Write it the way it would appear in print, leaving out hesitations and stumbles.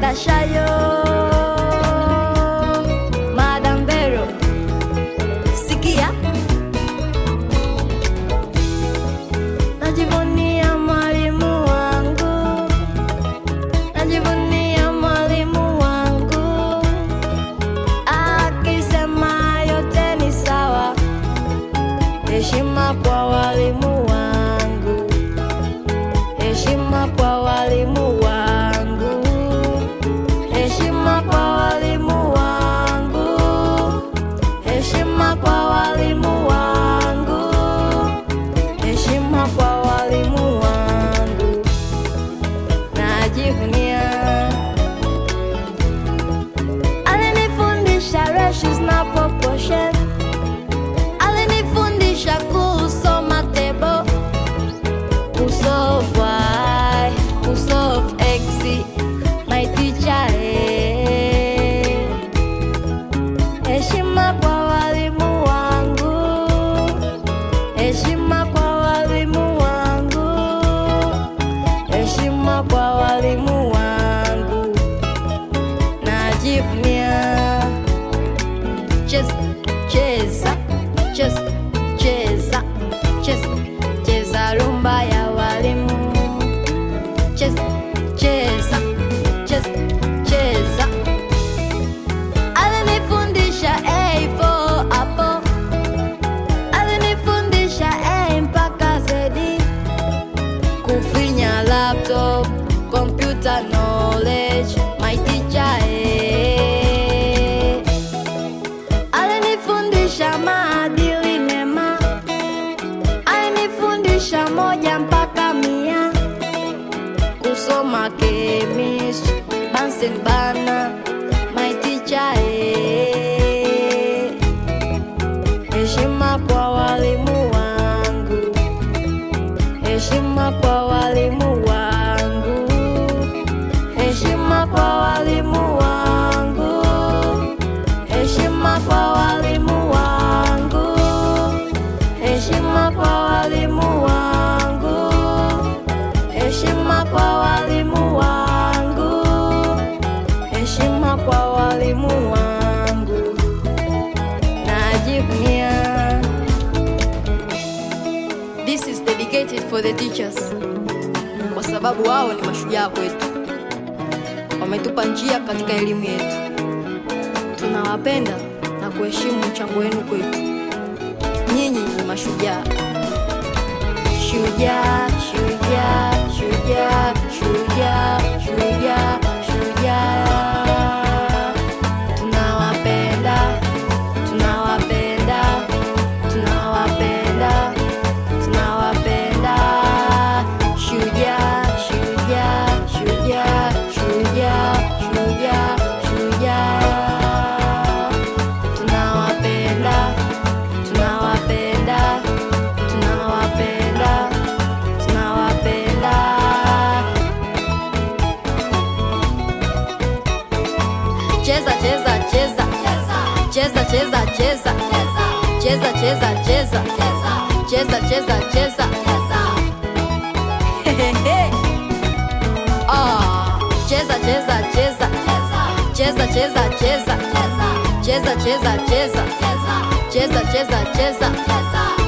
Kashayo, Madam Vero, sikia. Najivunia mwalimu wangu, najivunia mwalimu wangu, akisema yote ni sawa. Heshima kwa walimu wangu, heshima kwa walimu wangu, heshima kwa walimu wangu, heshima kwa walimu wangu, heshima kwa walimu wangu. Najivunia, alinifundisha ratios na proportion, alinifundisha kusoma table, kusolve y, kusolve x, my teacher. Heshima kwa walimu wangu, heshima kwa walimu wangu, heshima kwa walimu wangu. Najivunia, cheza, cheza, cheza, cheza, cheza, cheza rumba ya walimu, cheza, cheza, cheza, cheza. Alinifundisha A for apple, alinifundisha A mpaka Z, kufinya laptop, computer knowledge, my teacher. Alinifundisha maadili mema, alinifundisha 1 mpaka 100, kusoma chemistry, Bunsen burner, my teacher. Heshima kwa walimu wangu, heshima kwa walimu wangu, heshima kwa walimu wangu, heshima kwa walimu wangu, heshima kwa walimu wangu, heshima kwa walimu wangu, heshima kwa walimu wangu. Najivunia. This is dedicated for the teachers, kwa sababu wao ni mashujaa kwetu, wametupa njia katika elimu yetu. Tunawapenda na kuheshimu mchango wenu kwetu. Nyinyi ni mashujaa. Shujaa, shujaa, shujaa, shujaa, shujaa, shujaa. Tunawapenda, tunawapenda, tunawapenda, tunawapenda. Shujaa, shujaa, shujaa, shujaa, shujaa, shujaa. Tunawapenda, tunawapenda, tunawapenda, tunawapenda. Cheza, cheza, cheza, cheza, cheza, cheza, cheza, cheza, cheza, cheza, cheza, cheza. Cheza, cheza, cheza, cheza, cheza, cheza, cheza, cheza, cheza, cheza, cheza, cheza, cheza.